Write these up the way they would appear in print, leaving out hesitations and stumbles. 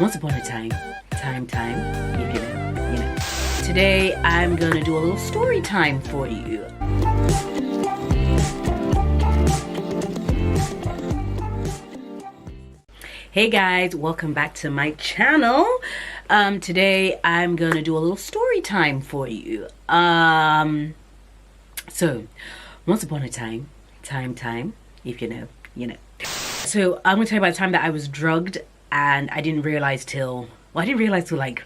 Once upon a time, if you know. Today I'm gonna do a little story time for you. Hey guys, welcome back to my channel. Today I'm gonna do a little story time for you. So once upon a time, if you know. So I'm gonna tell you about the time that I was drugged, and I didn't realize till like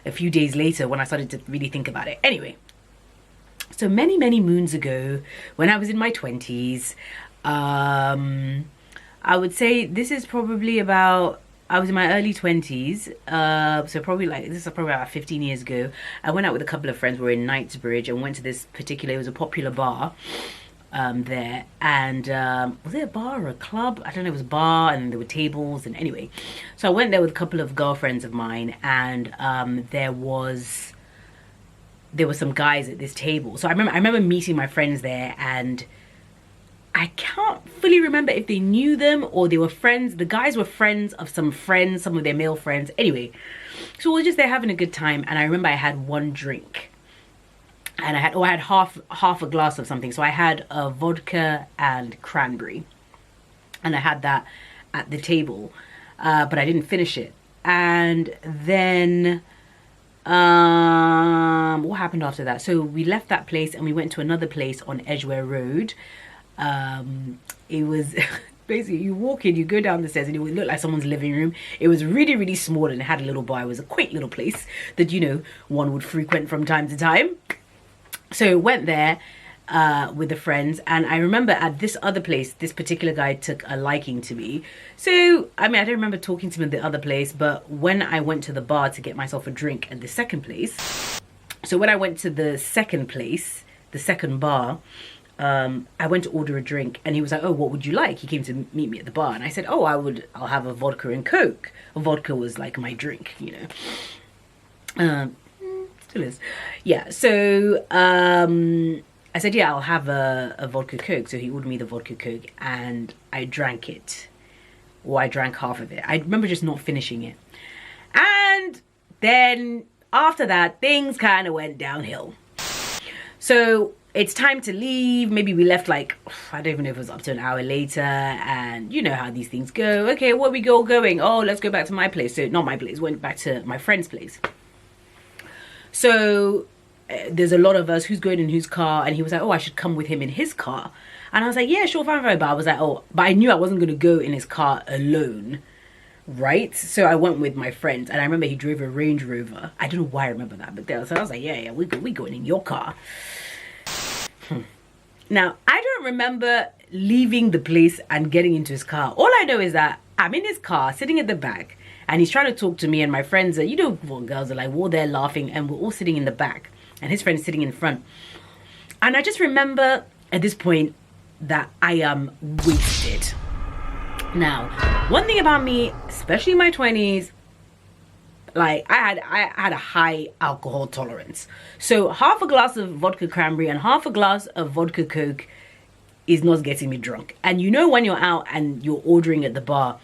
a few days later when I started to really think about it. Anyway, so many moons ago, when I was in my 20s, I would say this is probably about, I was in my early 20s, so probably like, this is probably about 15 years ago. I went out with a couple of friends. We were in Knightsbridge and went to this particular, it was a popular bar there, and was it a bar or a club? I don't know, it was a bar and there were tables, and anyway, so I went there with a couple of girlfriends of mine, and there were some guys at this table. So I remember meeting my friends there, and I can't fully remember if they knew them or they were friends. The guys were friends of some friends, some of their male friends. Anyway, so we were just there having a good time, and I remember I had one drink. And I had half a glass of something. So I had a vodka and cranberry. And I had that at the table. But I didn't finish it. And then what happened after that? So we left that place and we went to another place on Edgware Road. It was basically, you walk in, you go down the stairs, and it would look like someone's living room. It was really small, and it had a little bar. It was a quaint little place that, you know, one would frequent from time to time. So went there with the friends, and I remember at this other place, this particular guy took a liking to me. So, I mean, I don't remember talking to him at the other place, but when I went to the bar to get myself a drink at the second place, so when I went to the second place, the second bar, I went to order a drink, and he was like, oh, what would you like? He came to meet me at the bar, and I said, oh, I'll have a vodka and Coke. A vodka was like my drink, you know. Still is. Yeah, so I said, yeah, I'll have a vodka Coke. So he ordered me the vodka Coke, and I drank it. Or I drank half of it. I remember just not finishing it. And then after that, things kind of went downhill. So it's time to leave. Maybe we left like, I don't even know if it was up to an hour later, and you know how these things go. Okay, where we going? Oh, let's go back to my place. So not my place, went back to my friend's place. So there's a lot of us, who's going in whose car, and he was like, oh, I should come with him in his car. And I was like, yeah, sure, fine, but I was like, oh, but I knew I wasn't going to go in his car alone, right? So I went with my friends, and I remember he drove a Range Rover. I don't know why I remember that, but so I was like, yeah, we going in your car. Now, I don't remember leaving the place and getting into his car. All I know is that I'm in his car, sitting at the back, and he's trying to talk to me, and my friends are, you know what girls are like, we're all there laughing, and we're all sitting in the back, and his friend's sitting in front. And I just remember at this point that I am wasted. Now, one thing about me, especially in my 20s, like I had a high alcohol tolerance. So half a glass of vodka cranberry and half a glass of vodka Coke is not getting me drunk. And you know, when you're out and you're ordering at the bar,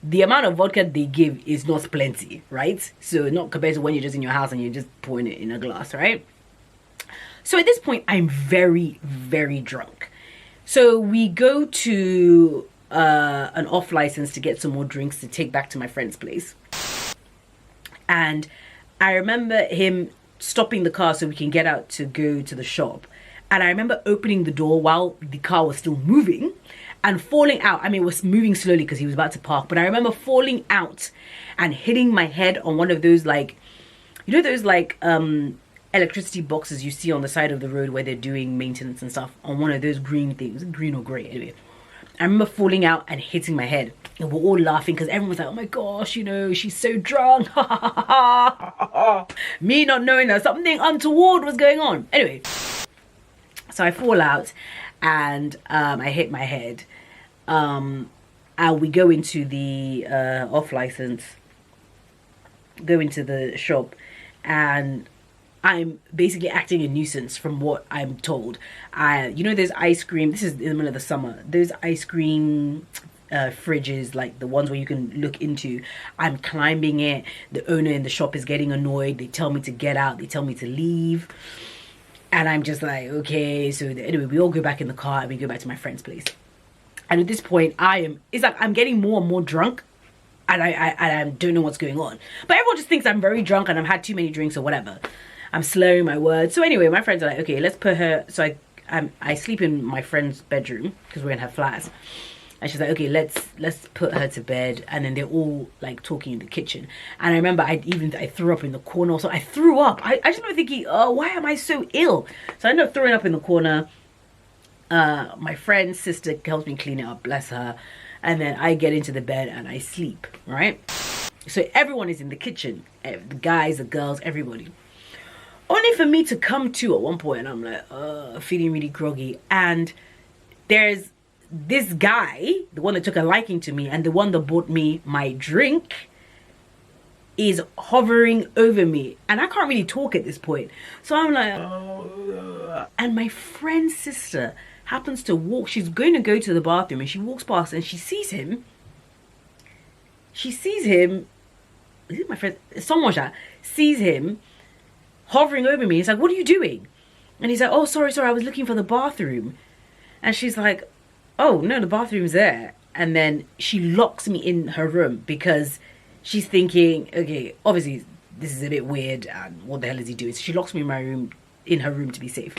the amount of vodka they give is not plenty, right? So not compared to when you're just in your house and you're just pouring it in a glass, right? So at this point, I'm very drunk. So we go to an off license to get some more drinks to take back to my friend's place. And I remember him stopping the car so we can get out to go to the shop. And I remember opening the door while the car was still moving and falling out. I mean, it was moving slowly because he was about to park, but I remember falling out and hitting my head on one of those, like, you know, those like electricity boxes you see on the side of the road where they're doing maintenance and stuff, on one of those green things, green or gray, anyway. I remember falling out and hitting my head, and we're all laughing because everyone was like, oh my gosh, you know, she's so drunk. Me not knowing that something untoward was going on. Anyway, so I fall out and I hit my head. And we go into the off license, go into the shop, and I'm basically acting a nuisance from what I'm told. You know, there's ice cream. This is in the middle of the summer. There's ice cream fridges, like the ones where you can look into. I'm climbing it. The owner in the shop is getting annoyed. They tell me to get out. They tell me to leave. And I'm just like, okay. So anyway, we all go back in the car and we go back to my friend's place. And at this point, it's like I'm getting more and more drunk. And I don't know what's going on. But everyone just thinks I'm very drunk and I've had too many drinks or whatever. I'm slurring my words. So anyway, my friends are like, okay, let's put her. So I sleep in my friend's bedroom because we're in her flat. And she's like, okay, let's put her to bed. And then they're all like talking in the kitchen. And I remember I threw up in the corner. So I threw up. I just remember thinking, oh, why am I so ill? So I ended up throwing up in the corner. My friend's sister helps me clean it up, bless her. And then I get into the bed and I sleep, right? So everyone is in the kitchen. The guys, the girls, everybody. Only for me to come to at one point and I'm like, feeling really groggy. And there's this guy, the one that took a liking to me and the one that bought me my drink, is hovering over me. And I can't really talk at this point. So I'm like, and my friend's sister happens to walk. She's going to go to the bathroom and she walks past and she sees him. Is it my friend? Someone sees him hovering over me. He's like, what are you doing? And he's like, oh, sorry, I was looking for the bathroom. And she's like, oh, no, the bathroom's there. And then she locks me in her room because she's thinking, okay, obviously this is a bit weird and what the hell is he doing? So she locks me in her room to be safe.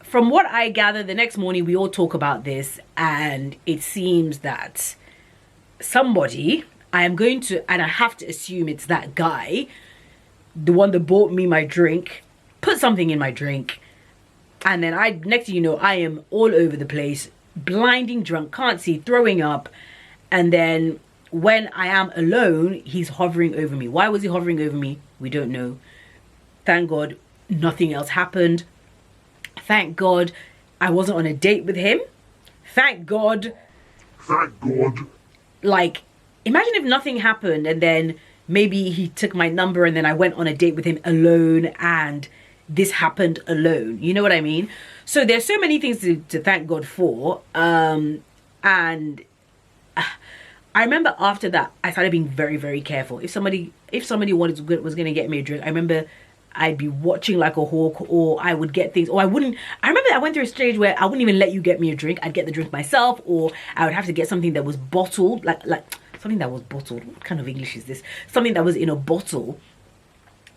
From what I gather, the next morning we all talk about this and it seems that somebody, and I have to assume it's that guy, the one that bought me my drink, put something in my drink. And then next thing you know, I am all over the place, blinding drunk, can't see, throwing up. And then when I am alone, he's hovering over me. Why was he hovering over me? We don't know. Thank God nothing else happened. Thank God I wasn't on a date with him. Thank God. Like, imagine if nothing happened and then maybe he took my number and then I went on a date with him alone and this happened alone. You know what I mean? So there's so many things to thank God for. And I remember after that, I started being very, very careful. If somebody was going to get me a drink, I remember I'd be watching like a hawk, or I would get things, or I wouldn't. I remember I went through a stage where I wouldn't even let you get me a drink. I'd get the drink myself, or I would have to get something that was bottled, like something that was bottled. What kind of English is this? Something that was in a bottle,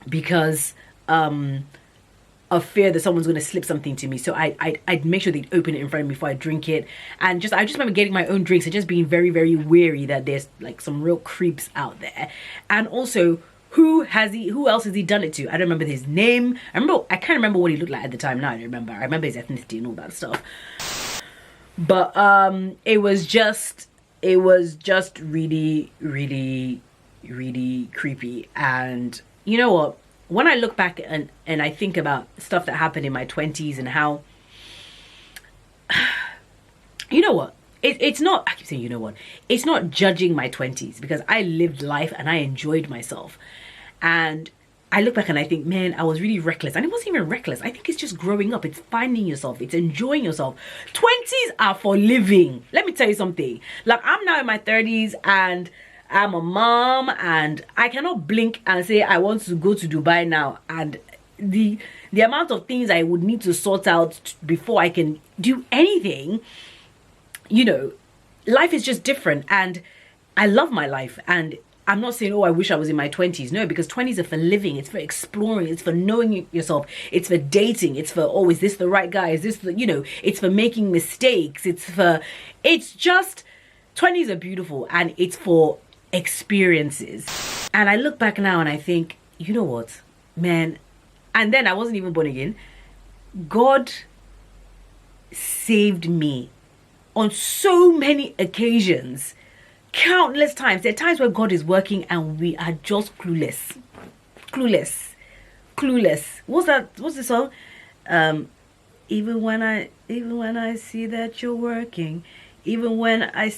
because of fear that someone's going to slip something to me. So I'd make sure they'd open it in front of me before I drink it. And I just remember getting my own drinks and just being very, very wary that there's like some real creeps out there. And also, who else has he done it to? I don't remember his name. I can't remember what he looked like at the time. Now I don't remember. I remember his ethnicity and all that stuff. But it was just really, really, really creepy. And you know what? When I look back and I think about stuff that happened in my 20s and how, you know what? It's not, I keep saying, you know what? It's not judging my 20s, because I lived life and I enjoyed myself. And I look back and I think, man, I was really reckless. And it wasn't even reckless. I think it's just growing up. It's finding yourself. It's enjoying yourself. 20s are for living. Let me tell you something. Like, I'm now in my 30s and I'm a mom and I cannot blink and say I want to go to Dubai now. And the amount of things I would need to sort out before I can do anything, you know, life is just different. And I love my life. And I'm not saying, oh, I wish I was in my 20s. No, because 20s are for living. It's for exploring. It's for knowing yourself. It's for dating. It's for, oh, is this the right guy? Is this the, you know, it's for making mistakes. It's just, 20s are beautiful and it's for experiences. And I look back now and I think, you know what, man, and then I wasn't even born again. God saved me on so many occasions, countless times. There are times where God is working and we are just clueless. What's the song? Even when I see that you're working, even when I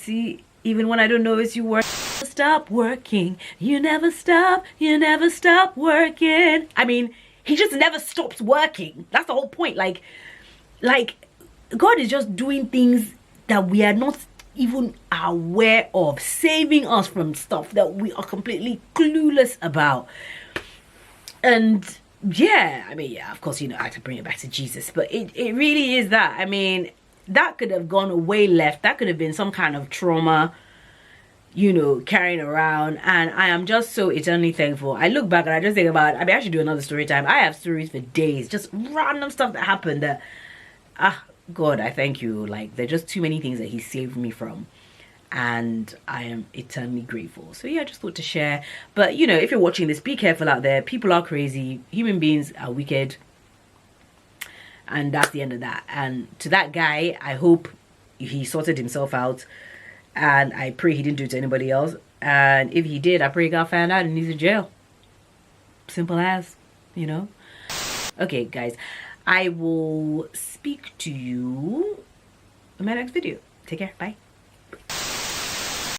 don't know it's you working, stop working. You never stop working. I mean, he just never stops working. That's the whole point. Like God is just doing things that we are not even aware of, saving us from stuff that we are completely clueless about. And yeah, I mean, yeah, of course, you know, I had to bring it back to Jesus, but it really is that. I mean, that could have gone way left. That could have been some kind of trauma, you know, carrying around. And I am just so eternally thankful. I look back and I just think about, I mean, I should do another story time. I have stories for days, just random stuff that happened that, God, I thank you. Like, there are just too many things that he saved me from. And I am eternally grateful. So yeah, I just thought to share. But you know, if you're watching this, be careful out there. People are crazy. Human beings are wicked. And that's the end of that. And to that guy, I hope he sorted himself out. And I pray he didn't do it to anybody else. And if he did, I pray he got found out and he's in jail. Simple as, you know. Okay, guys. I will speak to you in my next video. Take care. Bye.